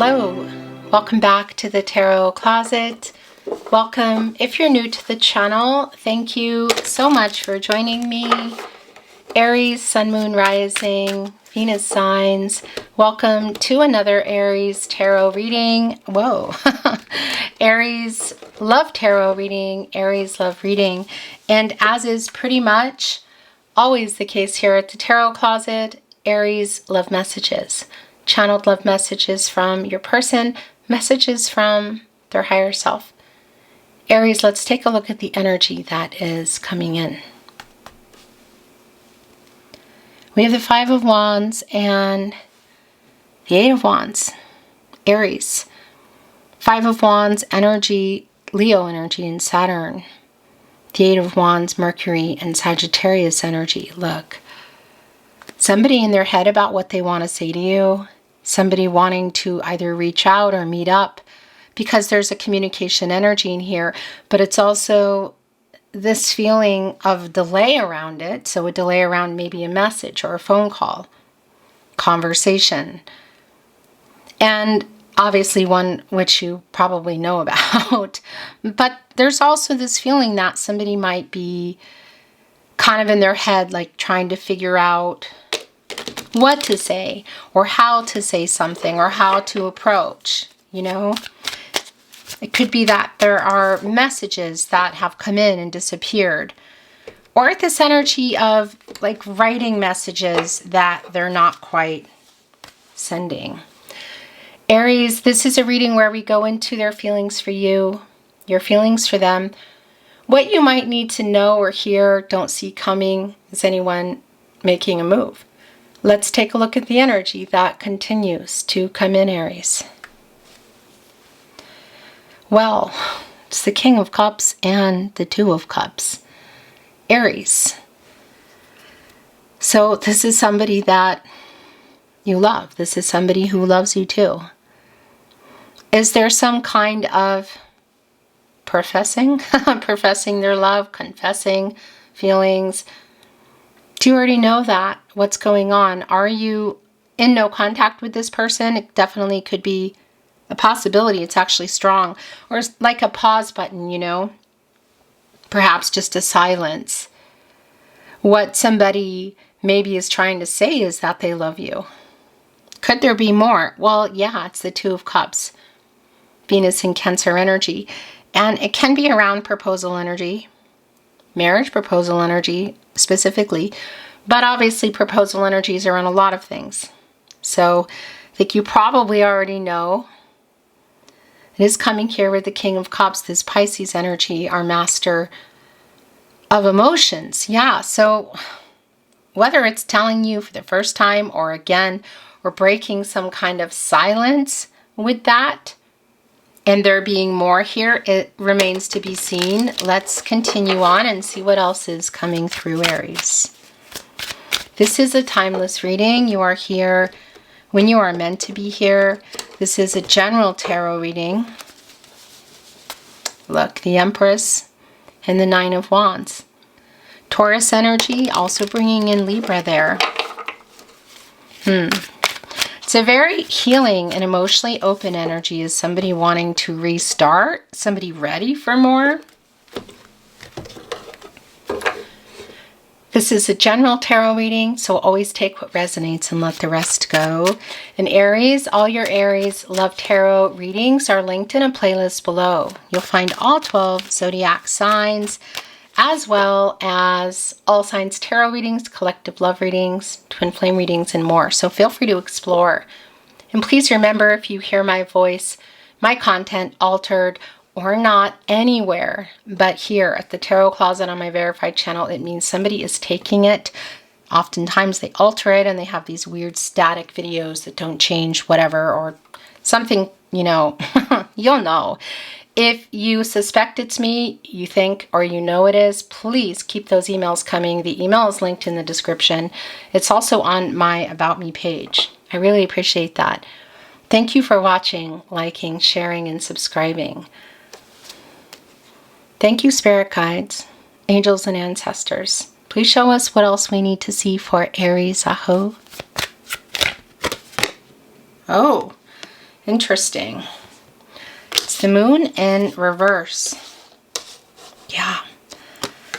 Hello, welcome back to the Tarot Closet. Welcome. If you're new to the channel, thank you so much for joining me. Aries, Sun, Moon, Rising, Venus signs. Welcome to another Aries tarot reading. Whoa. Aries love tarot reading, Aries love reading. And as is pretty much always the case here at the Tarot Closet, Aries love messages. Channeled love messages from your person, messages from their higher self. Aries, let's take a look at the energy that is coming in. We have the Five of Wands and the Eight of Wands. Aries. Five of Wands energy, Leo energy and Saturn. The Eight of Wands, Mercury and Sagittarius energy. Look. Somebody in their head about what they want to say to you. Somebody wanting to either reach out or meet up, because there's a communication energy in here, but it's also this feeling of delay around it. So a delay around maybe a message or a phone call, conversation. And obviously one which you probably know about. But there's also this feeling that somebody might be kind of in their head, like trying to figure out what to say or how to say something or how to approach, you know. It could be that there are messages that have come in and disappeared, or this energy of like writing messages that they're not quite sending. Aries, this is a reading where we go into their feelings for you, your feelings for them, what you might need to know or hear, don't see coming. Is anyone making a move? Let's take a look at the energy that continues to come in, Aries. Well, it's the King of Cups and the Two of Cups. Aries. So this is somebody that you love. This is somebody who loves you too. Is there some kind of professing their love, confessing feelings? Do you already know that? What's going on? Are you in no contact with this person? It definitely could be a possibility. It's actually strong. Or it's like a pause button, you know? Perhaps just a silence. What somebody maybe is trying to say is that they love you. Could there be more? Well, yeah, it's the Two of Cups. Venus and Cancer energy. And it can be around proposal energy. Marriage proposal energy specifically, but obviously proposal energies are on a lot of things. So I think you probably already know it is coming here with the King of Cups, this Pisces energy, our master of emotions. Yeah, so whether it's telling you for the first time or again, or breaking some kind of silence with that, and there being more here, it remains to be seen. Let's continue on and see what else is coming through, Aries. This is a timeless reading. You are here when you are meant to be here. This is a general tarot reading. Look, the Empress and the Nine of Wands. Taurus energy, also bringing in Libra there. It's a very healing and emotionally open energy. Is somebody wanting to restart? Somebody ready for more? This is a general tarot reading, so always take what resonates and let the rest go. And Aries, all your Aries love tarot readings are linked in a playlist below. You'll find all 12 zodiac signs, as well as all signs tarot readings, collective love readings, twin flame readings, and more. So feel free to explore. And please remember, if you hear my voice, my content altered or not anywhere but here at the Tarot Closet on my verified channel, it means somebody is taking it. Oftentimes they alter it and they have these weird static videos that don't change whatever, or something, you know, you'll know. If you suspect it's me, you think, or you know it is, please keep those emails coming. The email is linked in the description. It's also on my About Me page. I really appreciate that. Thank you for watching, liking, sharing, and subscribing. Thank you, Spirit Guides, Angels, and Ancestors. Please show us what else we need to see for Aries, Aho. Oh, Interesting. It's the moon in reverse. Yeah.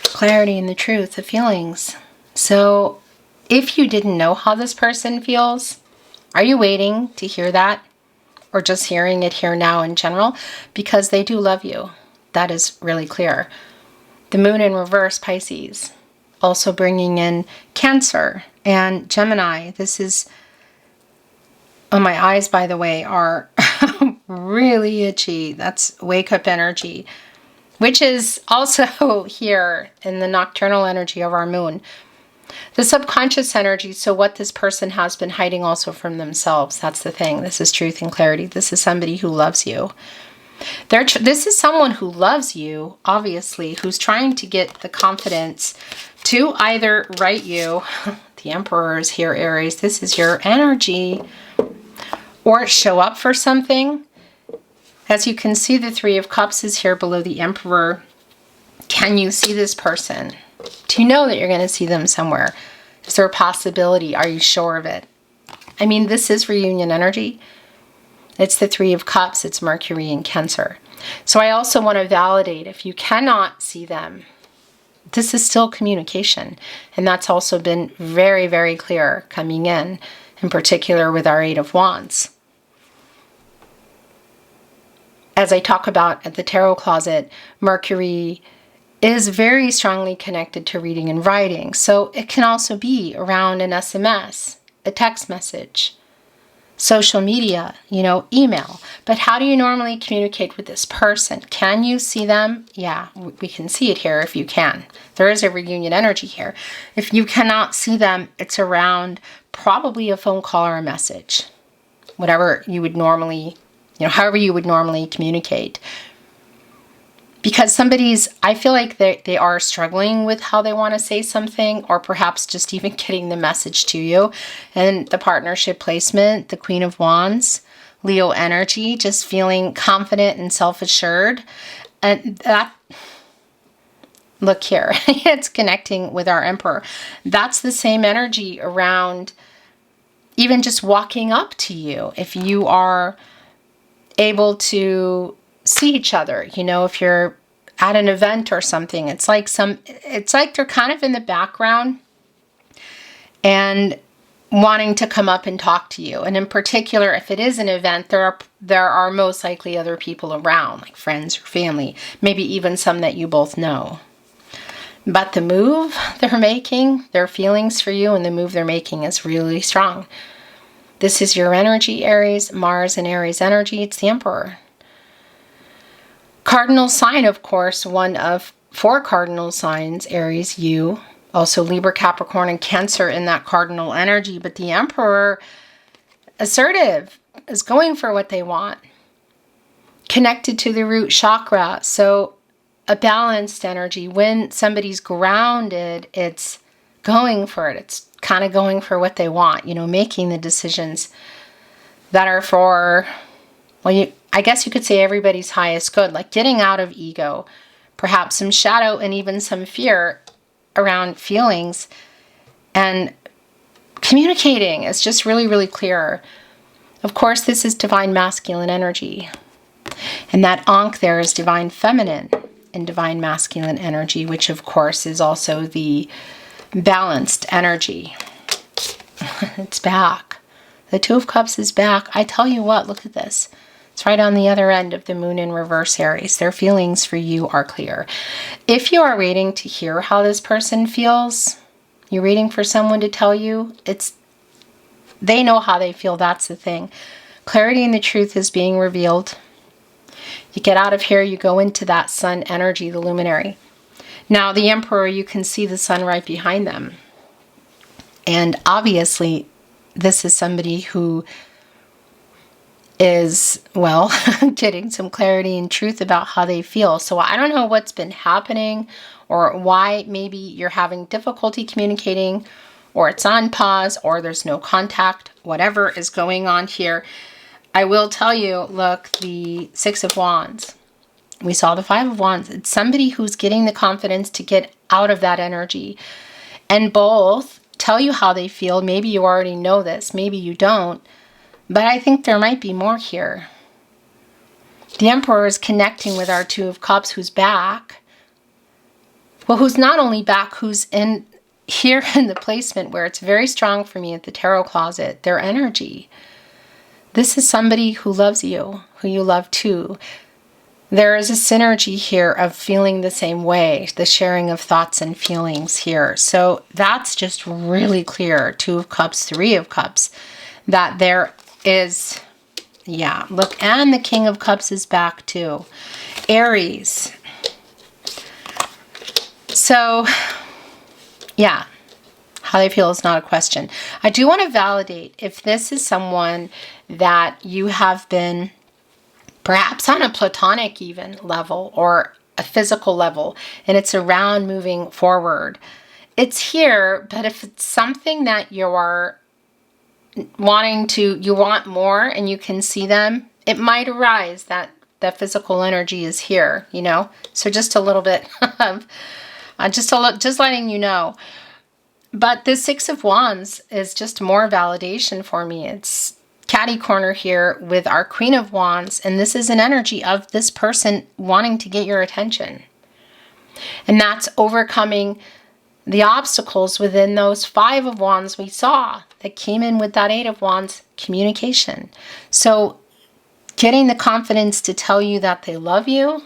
Clarity and the truth, the feelings. So if you didn't know how this person feels, are you waiting to hear that? Or just hearing it here now in general? Because they do love you. That is really clear. The moon in reverse, Pisces. Also bringing in Cancer and Gemini. This is, oh, my eyes, by the way, are really itchy. That's wake up energy, which is also here in the nocturnal energy of our moon. The subconscious energy, so what this person has been hiding also from themselves. That's the thing. This is truth and clarity. This is somebody who loves you. This is someone who loves you, obviously, who's trying to get the confidence to either write you, the Emperor is here, Aries, this is your energy, or show up for something. As you can see, the Three of Cups is here below the Emperor. Can you see this person? Do you know that you're going to see them somewhere? Is there a possibility? Are you sure of it? I mean, this is reunion energy. It's the Three of Cups. It's Mercury and Cancer. So I also want to validate, if you cannot see them, this is still communication. And that's also been very, very clear coming in particular with our Eight of Wands. As I talk about at the Tarot Closet, Mercury is very strongly connected to reading and writing. So it can also be around an SMS, a text message, social media, email. But how do you normally communicate with this person? Can you see them? Yeah, we can see it here if you can. There is a reunion energy here. If you cannot see them, it's around probably a phone call or a message. Whatever you would normally, however you would normally communicate. Because I feel like they are struggling with how they want to say something, or perhaps just even getting the message to you. And the partnership placement, the Queen of Wands, Leo energy, just feeling confident and self-assured. And that, look here, it's connecting with our Emperor. That's the same energy around even just walking up to you. If you are able to see each other, if you're at an event or something, it's like they're kind of in the background and wanting to come up and talk to you. And in particular, if it is an event, there are most likely other people around, like friends or family, maybe even some that you both know. But the move they're making, their feelings for you and the move they're making is really strong. This is your energy, Aries, Mars and Aries energy. It's the Emperor. Cardinal sign, of course, one of 4 cardinal signs, Aries, you. Also Libra, Capricorn, and Cancer in that cardinal energy. But the Emperor, assertive, is going for what they want. Connected to the root chakra. So a balanced energy. When somebody's grounded, it's going for it. It's kind of going for what they want. Making the decisions that are for, I guess you could say everybody's highest good, like getting out of ego, perhaps some shadow and even some fear around feelings, and communicating is just really, really clear. Of course, this is divine masculine energy, and that Ankh there is divine feminine and divine masculine energy, which of course is also the balanced energy. It's back. The Two of Cups is back. I tell you what, look at this. It's right on the other end of the moon in reverse, Aries. Their feelings for you are clear. If you are waiting to hear how this person feels, you're waiting for someone to tell you, they know how they feel. That's the thing. Clarity and the truth is being revealed. You get out of here, you go into that sun energy, the luminary. Now, the Emperor, you can see the sun right behind them. And obviously, this is somebody who is, getting some clarity and truth about how they feel. So I don't know what's been happening or why maybe you're having difficulty communicating, or it's on pause, or there's no contact, whatever is going on here. I will tell you, look, the Six of Wands. We saw the Five of Wands. It's somebody who's getting the confidence to get out of that energy. And both tell you how they feel. Maybe you already know this. Maybe you don't. But I think there might be more here. The Emperor is connecting with our Two of Cups, who's back. Well, who's not only back, who's in here in the placement where it's very strong for me at the tarot closet, their energy. This is somebody who loves you, who you love too. There is a synergy here of feeling the same way, the sharing of thoughts and feelings here. So that's just really clear. Two of Cups, Three of Cups, that there is, yeah, look, and the King of Cups is back too. Aries. So, yeah, how they feel is not a question. I do want to validate if this is someone that you have been perhaps on a platonic even level or a physical level, and it's around moving forward. It's here, but if it's something that you are wanting to, you want more and you can see them, it might arise that that physical energy is here, you know? So just a little bit of, just letting you know. But the Six of Wands is just more validation for me. It's catty corner here with our Queen of Wands, and this is an energy of this person wanting to get your attention. And that's overcoming the obstacles within those Five of Wands we saw that came in with that Eight of Wands, communication. So getting the confidence to tell you that they love you,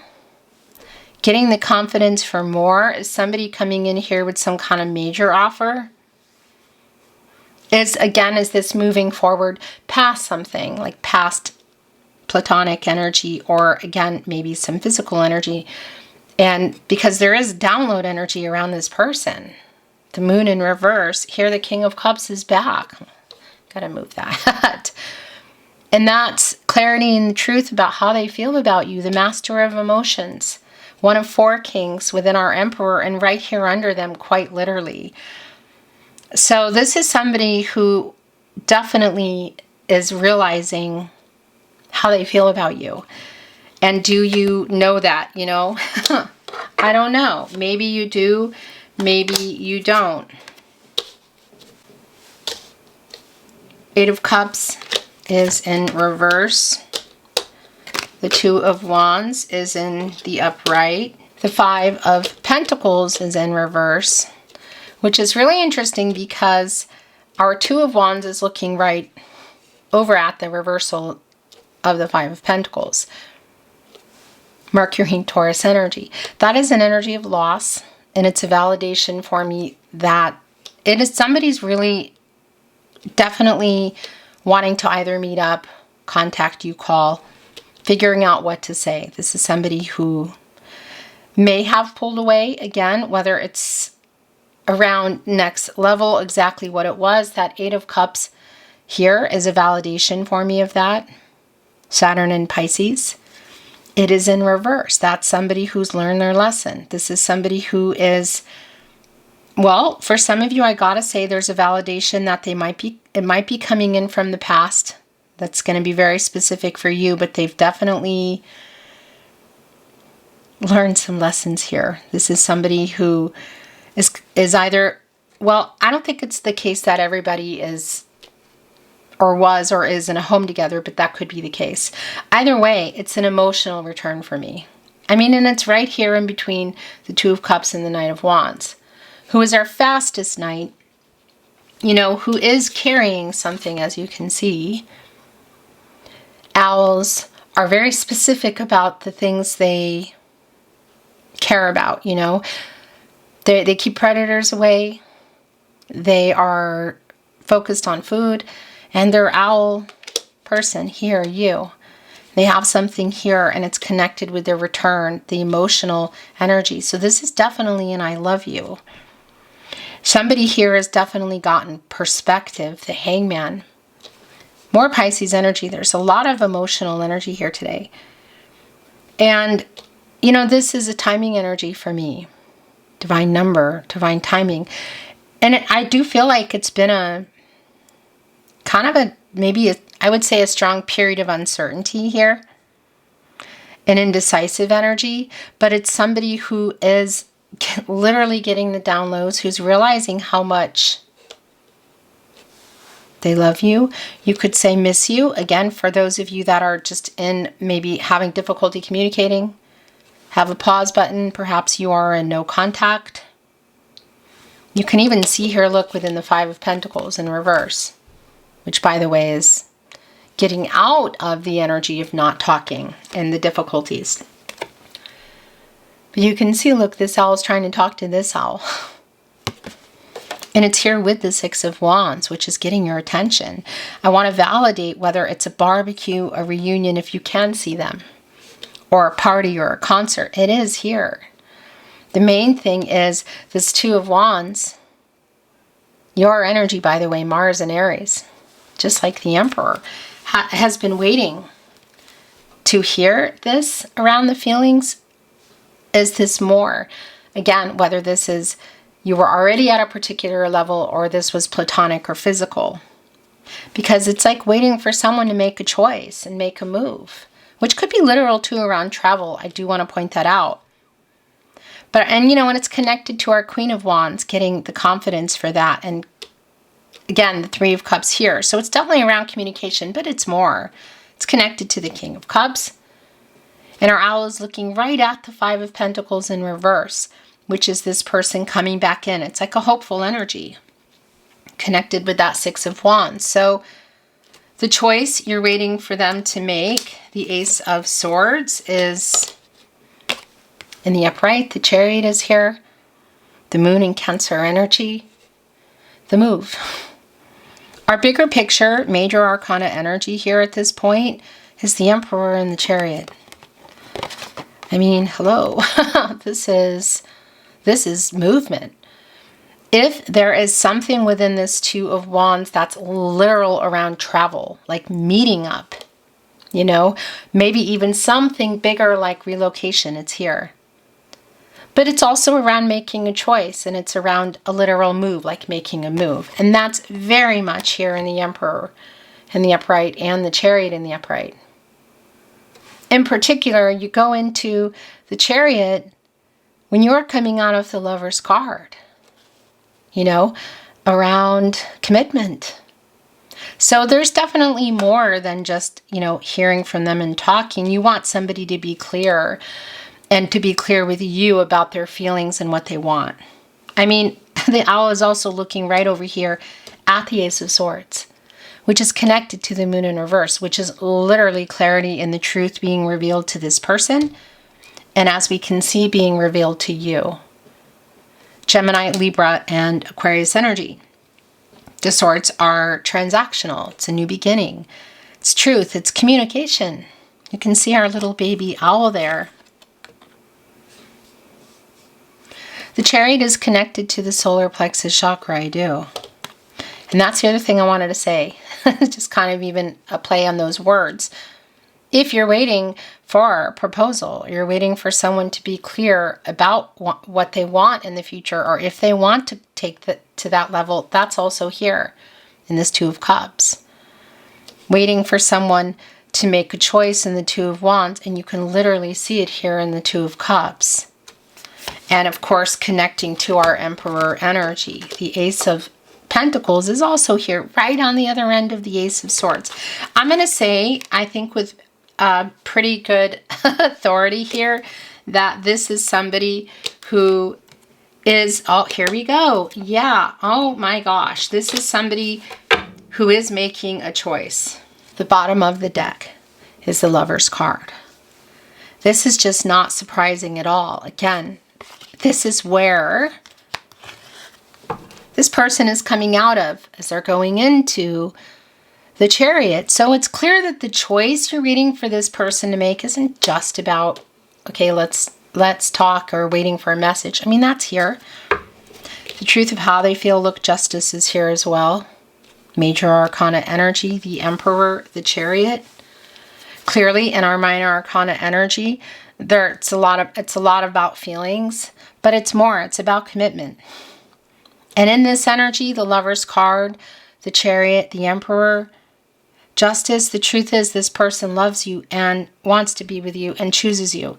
getting the confidence for more. Is somebody coming in here with some kind of major offer? Is this moving forward past something, like past platonic energy, or again, maybe some physical energy. And because there is download energy around this person, the Moon in reverse, here the King of Cups is back. Gotta move that. And that's clarity and the truth about how they feel about you, the Master of Emotions. One of four kings within our Emperor, and right here under them, quite literally. So this is somebody who definitely is realizing how they feel about you. And do you know that, you know? I don't know. Maybe you do, maybe you don't. Eight of Cups is in reverse. The Two of Wands is in the upright. The Five of Pentacles is in reverse, which is really interesting because our Two of Wands is looking right over at the reversal of the Five of Pentacles. Mercury, Taurus energy. That is an energy of loss, and it's a validation for me that it is somebody's really definitely wanting to either meet up, contact you, call, figuring out what to say. This is somebody who may have pulled away again, whether it's around next level, exactly what it was. That Eight of Cups here is a validation for me of that. Saturn and Pisces. It is in reverse. That's somebody who's learned their lesson. This is somebody who is, well, for some of you, I gotta say there's a validation that it might be coming in from the past. That's going to be very specific for you, but they've definitely learned some lessons here. This is somebody who is either, well, I don't think it's the case that everybody is or was or is in a home together, but that could be the case. Either way, it's an emotional return for me. I mean, and it's right here in between the Two of Cups and the Knight of Wands, who is our fastest knight, you know, who is carrying something, as you can see. Owls are very specific about the things they care about, you know. They keep predators away. They are focused on food. And they're owl person here, you. They have something here and it's connected with their return, the emotional energy. So this is definitely an I love you. Somebody here has definitely gotten perspective, the Hangman. More Pisces energy. There's a lot of emotional energy here today. And, you know, this is a timing energy for me. Divine number, divine timing. And I do feel like it's been a kind of a, maybe I would say a strong period of uncertainty here. An indecisive energy. But it's somebody who is literally getting the downloads, who's realizing how much They love you. You could say miss you. Again, for those of you that are just in maybe having difficulty communicating, have a pause button. Perhaps you are in no contact. You can even see here, look, within the Five of Pentacles in reverse, which, by the way, is getting out of the energy of not talking and the difficulties. But you can see, look, this owl is trying to talk to this owl. And it's here with the Six of Wands, which is getting your attention. I want to validate whether it's a barbecue, a reunion, if you can see them, or a party or a concert. It is here. The main thing is this Two of Wands. Your energy, by the way, Mars and Aries, just like the Emperor, has been waiting to hear this around the feelings. Is this more? Again, whether this is you were already at a particular level or this was platonic or physical. Because it's like waiting for someone to make a choice and make a move, which could be literal too around travel. I do want to point that out. And you know, when it's connected to our Queen of Wands, getting the confidence for that. And again, the Three of Cups here. So it's definitely around communication, but it's more. It's connected to the King of Cups. And our owl is looking right at the Five of Pentacles in reverse, which is this person coming back in. It's like a hopeful energy connected with that Six of Wands. So the choice you're waiting for them to make, the Ace of Swords, is in the upright. The Chariot is here. The Moon in Cancer energy. The move. Our bigger picture, major arcana energy here at this point is the Emperor and the Chariot. I mean, hello. This is movement. If there is something within this Two of Wands that's literal around travel, like meeting up, you know, maybe even something bigger like relocation, it's here. But it's also around making a choice, and it's around a literal move, like making a move. And that's very much here in the Emperor in the upright and the Chariot in the upright. In particular, you go into the Chariot when you're coming out of the Lover's card, you know, around commitment. So there's definitely more than just, you know, hearing from them and talking. You want somebody to be clear and to be clear with you about their feelings and what they want. I mean, the owl is also looking right over here at the Ace of Swords, which is connected to the Moon in reverse, which is literally clarity in the truth being revealed to this person. And as we can see, being revealed to you. Gemini, Libra, and Aquarius energy. The swords are transactional. It's a new beginning. It's truth. It's communication. You can see our little baby owl there. The Chariot is connected to the solar plexus chakra, I do. And that's the other thing I wanted to say. Just kind of even a play on those words. If you're waiting for a proposal, you're waiting for someone to be clear about what they want in the future, or if they want to take to that level, that's also here in this Two of Cups. Waiting for someone to make a choice in the Two of Wands, and you can literally see it here in the Two of Cups. And of course, connecting to our Emperor energy. The Ace of Pentacles is also here, right on the other end of the Ace of Swords. I'm going to say, I think with pretty good authority here, that this is somebody who is, oh, here we go. Yeah, oh my gosh. This is somebody who is making a choice. The bottom of the deck is the Lover's card. This is just not surprising at all. Again, this is where this person is coming out of as they're going into the Chariot. So it's clear that the choice you're reading for this person to make isn't just about, okay, let's talk, or waiting for a message. I mean, that's here. The truth of how they feel, look, justice is here as well. Major arcana energy, the Emperor, the Chariot. Clearly in our minor arcana energy, it's a lot about feelings, but it's more, it's about commitment. And in this energy, the Lover's card, the Chariot, the Emperor, justice, the truth is this person loves you and wants to be with you and chooses you.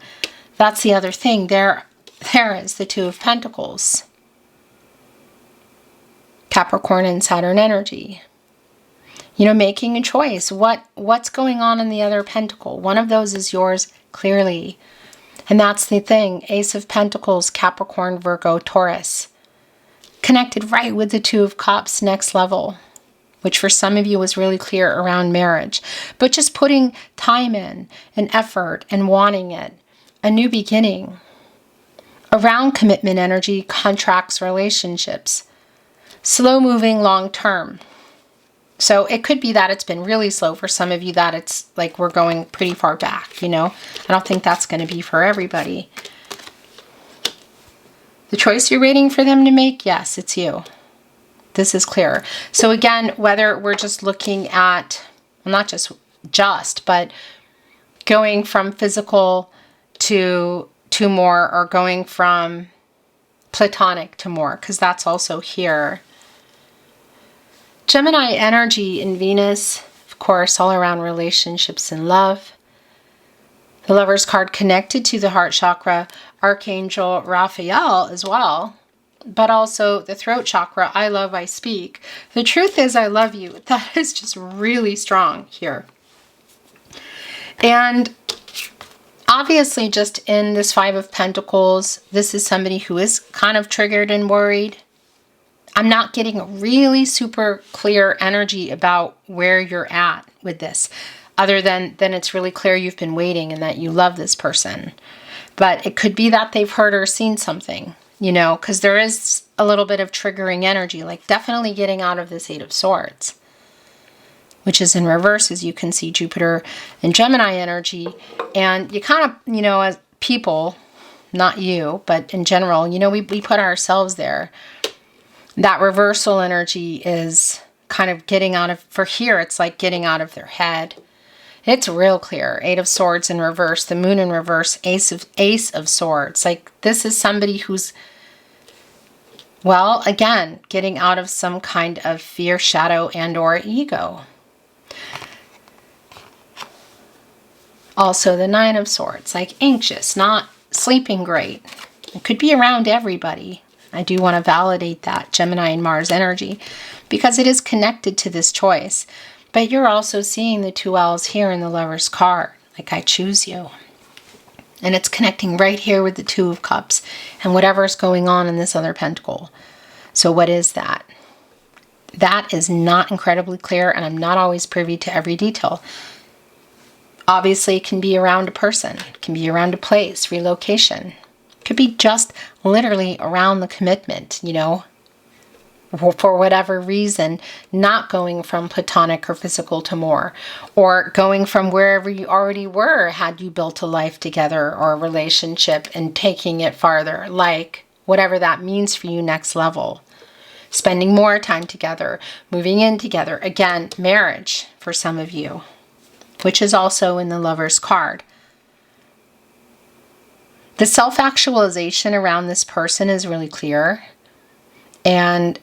That's the other thing. There is the Two of Pentacles. Capricorn and Saturn energy. making a choice. What's going on in the other pentacle? One of those is yours, clearly. And that's the thing. Ace of Pentacles, Capricorn, Virgo, Taurus. Connected right with the Two of Cups, next level. Which for some of you was really clear around marriage. But just putting time in and effort and wanting it. A new beginning. Around commitment energy, contracts, relationships. Slow moving, long term. So it could be that it's been really slow for some of you, that it's like we're going pretty far back, I don't think that's going to be for everybody. The choice you're waiting for them to make, yes, it's you. This is clear. So again, whether we're just looking at, well, not just, but going from physical to more, or going from platonic to more, because that's also here. Gemini energy in Venus, of course, all around relationships and love. The Lover's card connected to the heart chakra, Archangel Raphael as well, but also the throat chakra, I love, I speak. The truth is, I love you. That is just really strong here. And obviously, just in this Five of Pentacles, this is somebody who is kind of triggered and worried. I'm not getting a really super clear energy about where you're at with this, other than it's really clear you've been waiting and that you love this person. But it could be that they've heard or seen something, because there is a little bit of triggering energy, like definitely getting out of this Eight of Swords, which is in reverse, as you can see, Jupiter and Gemini energy. And you kind of, as people, not you, but in general, we put ourselves there. That reversal energy is kind of getting out of, for here, it's like getting out of their head. It's real clear. Eight of Swords in reverse, the Moon in reverse, Ace of Swords. Like, this is somebody who's, well, again, getting out of some kind of fear, shadow, and or ego. Also the Nine of Swords, like anxious, not sleeping great. It could be around everybody. I do want to validate that, Gemini and Mars energy, because it is connected to this choice. But you're also seeing the two L's here in the Lover's card, like I choose you. And it's connecting right here with the Two of Cups and whatever's going on in this other pentacle. So what is that? That is not incredibly clear, and I'm not always privy to every detail. Obviously, it can be around a person, it can be around a place, relocation. Could be just literally around the commitment, for whatever reason, not going from platonic or physical to more, or going from wherever you already were, had you built a life together or a relationship, and taking it farther, like whatever that means for you, next level. Spending more time together, moving in together. Again, marriage for some of you, which is also in the Lover's card. The self-actualization around this person is really clear, and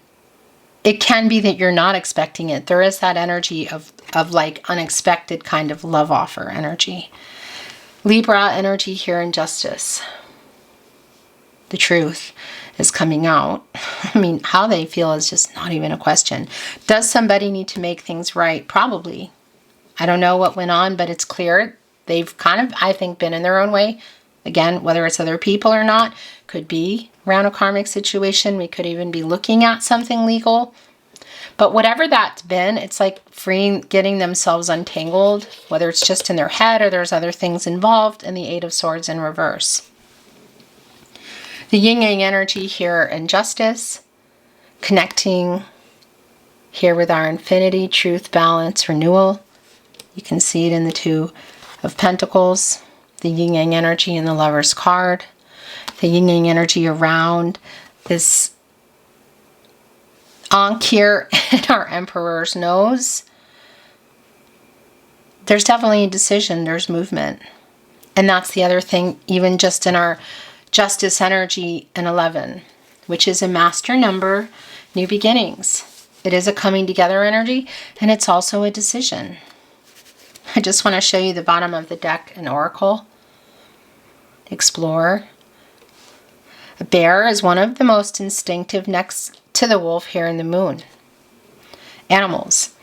it can be that you're not expecting it. There is that energy of like unexpected kind of love offer energy. Libra energy here in Justice. The truth is coming out. I mean, how they feel is just not even a question. Does somebody need to make things right? Probably. I don't know what went on, but it's clear they've kind of, I think, been in their own way. Again, whether it's other people or not, could be around a karmic situation. We could even be looking at something legal. But whatever that's been, it's like getting themselves untangled, whether it's just in their head or there's other things involved, and the Eight of Swords in reverse. The yin-yang energy here in Justice, connecting here with our infinity, truth, balance, renewal. You can see it in the Two of Pentacles. The yin-yang energy in the Lover's card, the yin-yang energy around this ankh here in our Emperor's nose. There's definitely a decision, there's movement. And that's the other thing, even just in our Justice energy in 11, which is a master number, new beginnings. It is a coming together energy, and it's also a decision. I just want to show you the bottom of the deck, an oracle. Explorer. A bear is one of the most instinctive next to the wolf here in the Moon. Animals.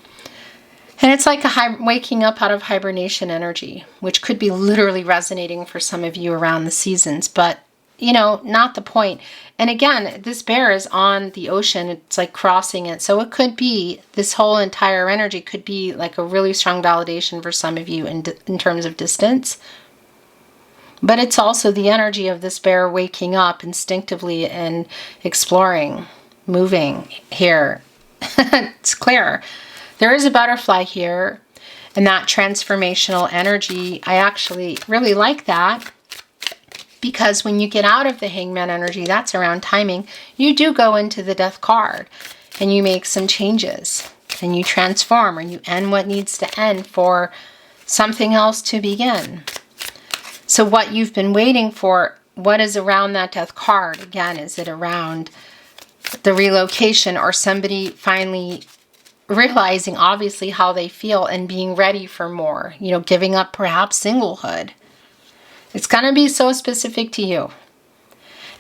And it's like waking up out of hibernation energy, which could be literally resonating for some of you around the seasons, but you know, not the point. And again, this bear is on the ocean. It's like crossing it. So it could be, this whole entire energy could be like a really strong validation for some of you in terms of distance. But it's also the energy of this bear waking up instinctively and exploring, moving here. It's clear. There is a butterfly here, and that transformational energy, I actually really like that, because when you get out of the hangman energy, that's around timing, you do go into the death card and you make some changes and you transform, or you end what needs to end for something else to begin. So what you've been waiting for, what is around that death card? Again, is it around the relocation, or somebody finally realizing obviously how they feel and being ready for more, you know, giving up perhaps singlehood? It's going to be so specific to you.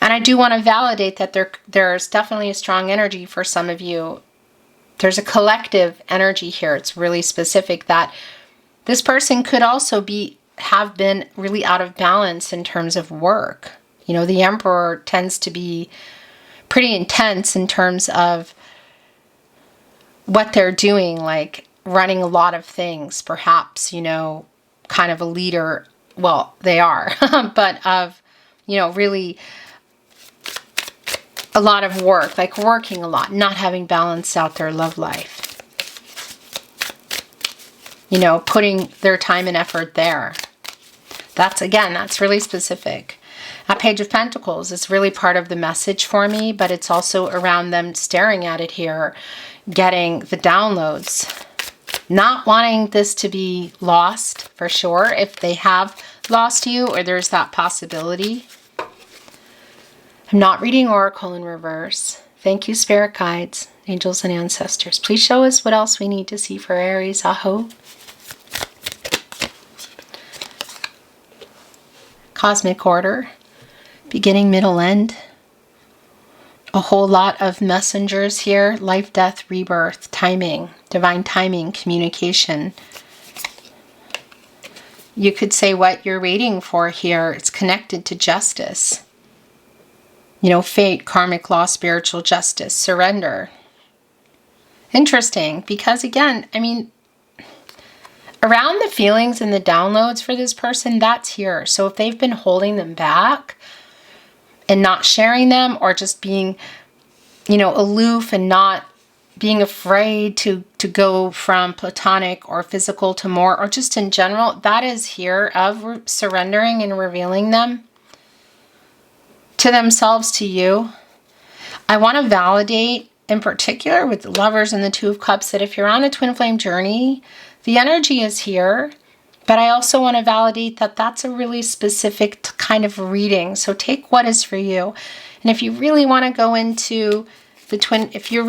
And I do want to validate that there's definitely a strong energy for some of you. There's a collective energy here. It's really specific that this person could also have been really out of balance in terms of work. You know, the Emperor tends to be pretty intense in terms of what they're doing, like running a lot of things, perhaps, you know, kind of a leader. Well, they are, but of, you know, really a lot of work, like working a lot, not having balanced out their love life. You know, putting their time and effort there. That's really specific. That Page of Pentacles is really part of the message for me, but it's also around them staring at it here, getting the downloads. Not wanting this to be lost, for sure, if they have lost you, or there's that possibility. I'm not reading Oracle in reverse. Thank you, Spirit Guides, Angels, and Ancestors. Please show us what else we need to see for Aries. Aho. Cosmic order. Beginning, middle, end. A whole lot of messengers here. Life, death, rebirth, timing, divine timing, communication. You could say what you're waiting for here, it's connected to justice. You know, fate, karmic law, spiritual justice, surrender. Interesting, because again, I mean, around the feelings and the downloads for this person, that's here. So if they've been holding them back and not sharing them, or just being, you know, aloof and not being afraid to go from platonic or physical to more, or just in general, that is here of surrendering and revealing them to themselves, to you. I want to validate, in particular with the Lovers and the Two of Cups, that if you're on a twin flame journey, the energy is here. But I also want to validate that that's a really specific kind of reading. So take what is for you. And if you really want to go into the twin, if you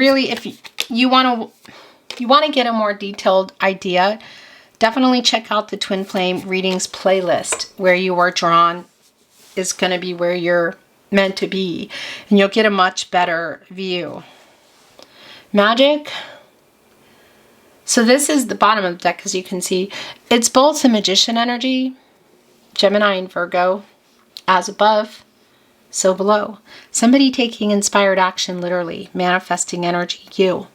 want to get a more detailed idea, definitely check out the Twin Flame Readings playlist. Where you are drawn is going to be where you're meant to be. And you'll get a much better view. Magic. So this is the bottom of the deck, as you can see. It's both the Magician energy, Gemini and Virgo, as above, so below. Somebody taking inspired action, literally, manifesting energy, you.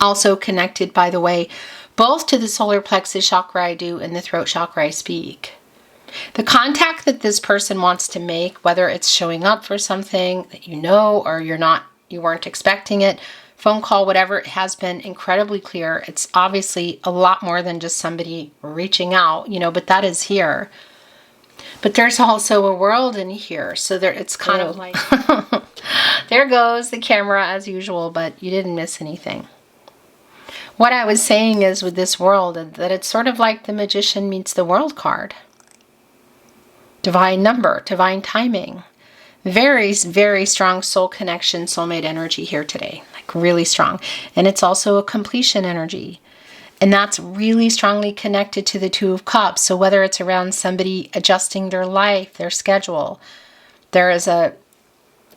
Also connected, by the way, both to the solar plexus chakra I do and the throat chakra I speak. The contact that this person wants to make, whether it's showing up for something that you know, or you weren't expecting it, phone call, whatever, it has been incredibly clear. It's obviously a lot more than just somebody reaching out, you know, but that is here. But there's also a world in here. So it's kind of like, there goes the camera as usual, but you didn't miss anything. What I was saying is with this world, that it's sort of like the Magician meets the World card. Divine number, divine timing. Very, very strong soul connection, soulmate energy here today. Like really strong. And it's also a completion energy. And that's really strongly connected to the Two of Cups. So whether it's around somebody adjusting their life, their schedule, there is a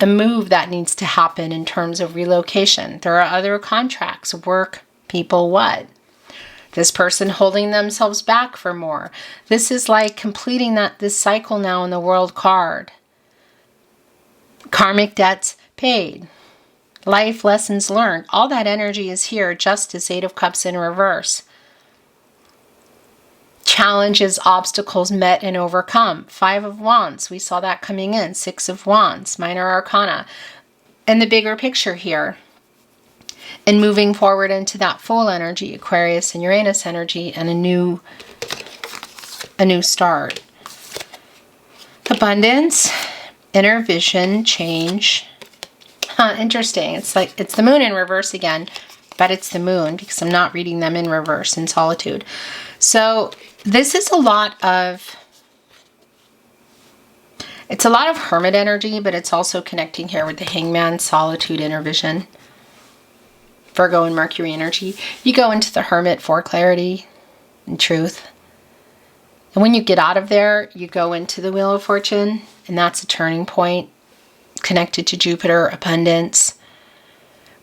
move that needs to happen in terms of relocation. There are other contracts, work, people, what? This person holding themselves back for more. This is like completing this cycle now in the World card. Karmic debts paid. Life lessons learned. All that energy is here. Justice, 8 of Cups in reverse. Challenges, obstacles met and overcome. 5 of Wands. We saw that coming in. 6 of Wands. Minor Arcana. And the bigger picture here. And moving forward into that Fool energy. Aquarius and Uranus energy. And a new start. Abundance. Inner vision. Change. Interesting. It's like it's the moon in reverse again, but it's the moon because I'm not reading them in reverse in solitude. So this is a lot of hermit energy, but it's also connecting here with the Hangman, solitude, inner vision, Virgo and Mercury energy. You go into the hermit for clarity and truth. And when you get out of there, you go into the Wheel of Fortune, and that's a turning point. Connected to Jupiter, abundance,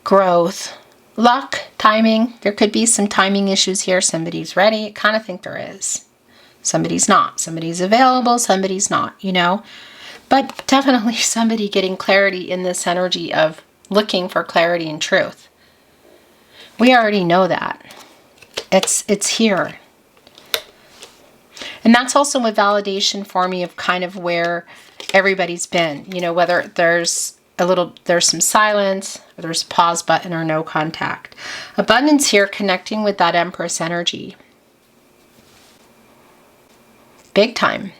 growth, luck, timing. There could be some timing issues here. Somebody's ready. I kind of think there is. Somebody's not. Somebody's available. Somebody's not, you know. But definitely somebody getting clarity in this energy of looking for clarity and truth. We already know that. It's here. And that's also a validation for me of kind of where everybody's been, you know, whether there's some silence, or there's a pause button, or no contact. Abundance here, connecting with that Empress energy. Big time.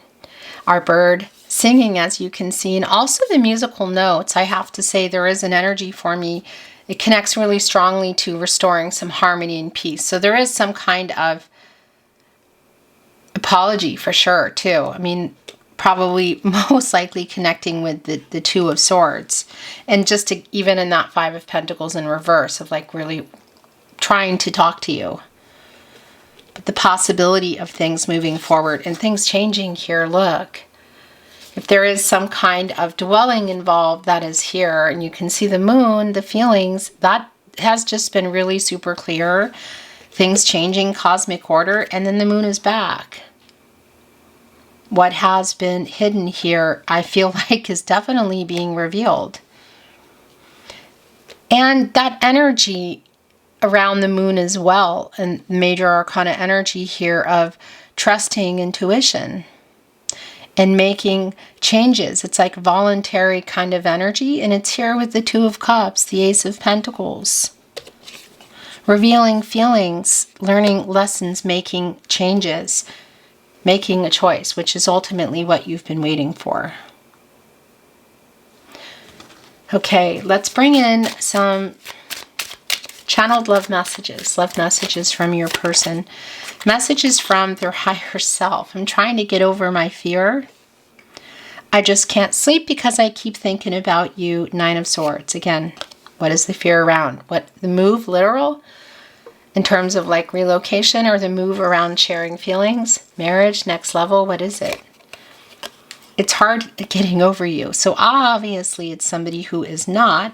Our bird singing, as you can see, and also the musical notes. I have to say there is an energy for me. It connects really strongly to restoring some harmony and peace. So there is some kind of apology for sure, too. I mean, probably most likely connecting with the 2 of Swords. And just even in that 5 of Pentacles in reverse of like really trying to talk to you. But the possibility of things moving forward and things changing here, look. If there is some kind of dwelling involved, that is here. And you can see the moon, the feelings, that has just been really super clear. Things changing, cosmic order, and then the moon is back. What has been hidden here, I feel like, is definitely being revealed. And that energy around the moon as well, and major arcana energy here of trusting intuition and making changes. It's like voluntary kind of energy, and it's here with the 2 of Cups, the Ace of Pentacles. Revealing feelings, learning lessons, making changes, making a choice, which is ultimately what you've been waiting for. Okay, let's bring in some channeled love messages from your person, messages from their higher self. I'm trying to get over my fear. I just can't sleep because I keep thinking about you. 9 of Swords. Again, what is the fear around? What, the move, literal? In terms of like relocation, or the move around sharing feelings, marriage, next level, what is it? It's hard getting over you. So obviously it's somebody who is not.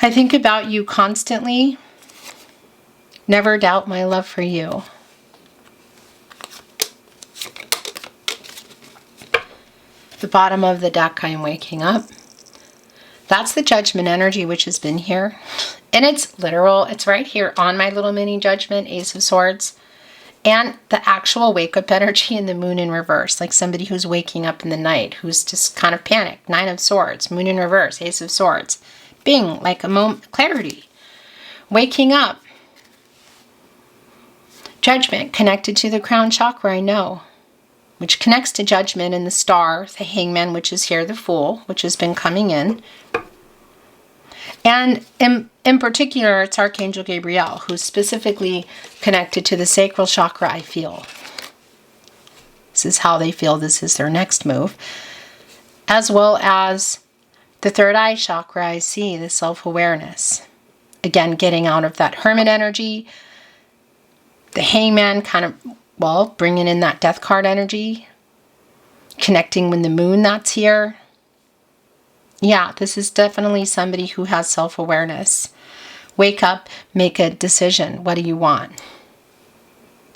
I think about you constantly. Never doubt my love for you. The bottom of the deck, I am waking up. That's the Judgment energy which has been here. And it's literal. It's right here on my little mini Judgment, Ace of Swords. And the actual wake-up energy in the moon in reverse. Like somebody who's waking up in the night, who's just kind of panicked. 9 of Swords, moon in reverse, Ace of Swords. Bing, like a moment, clarity. Waking up. Judgment, connected to the crown chakra, I know. Which connects to Judgment and the Star, the Hangman, which is here, the Fool, which has been coming in. And in particular, it's Archangel Gabriel, who's specifically connected to the sacral chakra, I feel. This is how they feel this is their next move. As well as the third eye chakra, I see, the self-awareness. Again, getting out of that hermit energy. The Hangman kind of, well, bringing in that death card energy. Connecting with the moon that's here. Yeah, this is definitely somebody who has self-awareness, Wake up, make a decision. What do you want?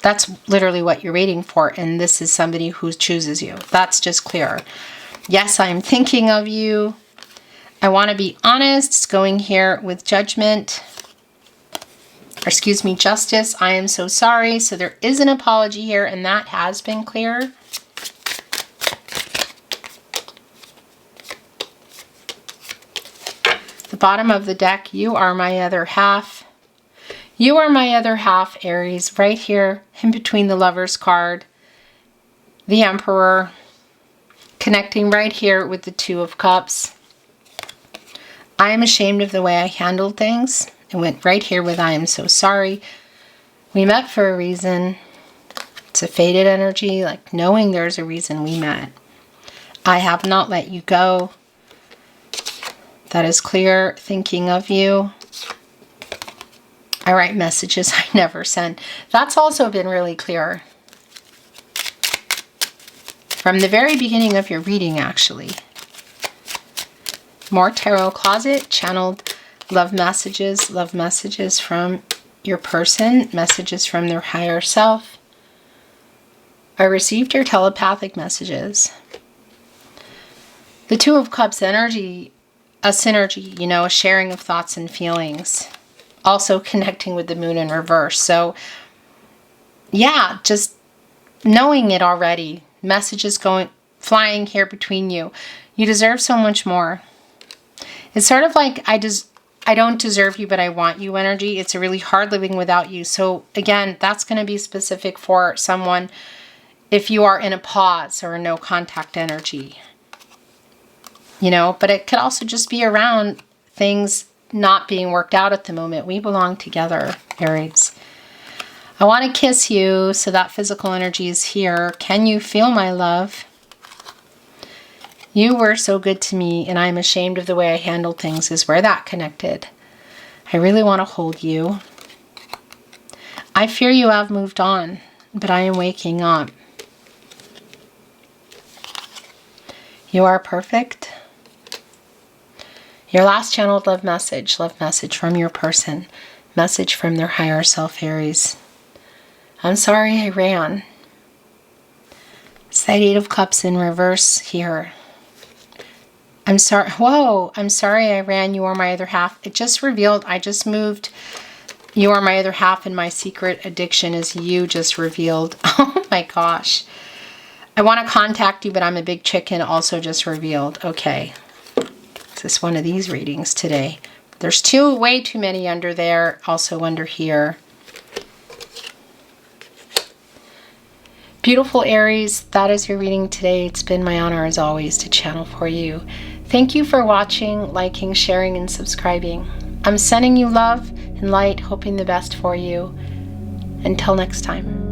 That's literally what you're waiting for, and this is somebody who chooses you. That's just clear. Yes, I'm thinking of you. I want to be honest. It's going here with judgment. Or excuse me, justice. I am so sorry. So there is an apology here, and that has been clear. The bottom of the deck, you are my other half. You are my other half, Aries, right here in between the Lover's card, the Emperor, connecting right here with the Two of Cups. I am ashamed of the way I handled things. It went right here with I am so sorry. We met for a reason. It's a faded energy, like knowing there's a reason we met. I have not let you go. That is clear. Thinking of you. I write messages I never send. That's also been really clear. From the very beginning of your reading, actually. More tarot closet, channeled love messages from your person, messages from their higher self. I received your telepathic messages. The Two of Cups energy, a synergy, you know, a sharing of thoughts and feelings. Also connecting with the moon in reverse. So, yeah, just knowing it already. Messages flying here between you. You deserve so much more. It's sort of like I don't deserve you, but I want you energy. It's a really hard living without you. So, again, that's going to be specific for someone if you are in a pause or a no contact energy. You know, but it could also just be around things not being worked out at the moment. We belong together, Aries. I want to kiss you, so that physical energy is here. Can you feel my love? You were so good to me, and I'm ashamed of the way I handled things, is where that connected. I really want to hold you. I fear you have moved on, but I am waking up. You are perfect. Your last channeled love message from your person, message from their higher self, Aries. I'm sorry I ran. It's that Eight of Cups in reverse here. I'm sorry. Whoa, I'm sorry I ran. You are my other half. It just revealed. I just moved. You are my other half, and my secret addiction is you just revealed. Oh my gosh. I want to contact you, but I'm a big chicken also just revealed. Okay. Is this one of these readings today? There's way too many under there, also under here. Beautiful Aries, that is your reading today. It's been my honor as always to channel for you. Thank you for watching, liking, sharing, and subscribing. I'm sending you love and light, hoping the best for you. Until next time.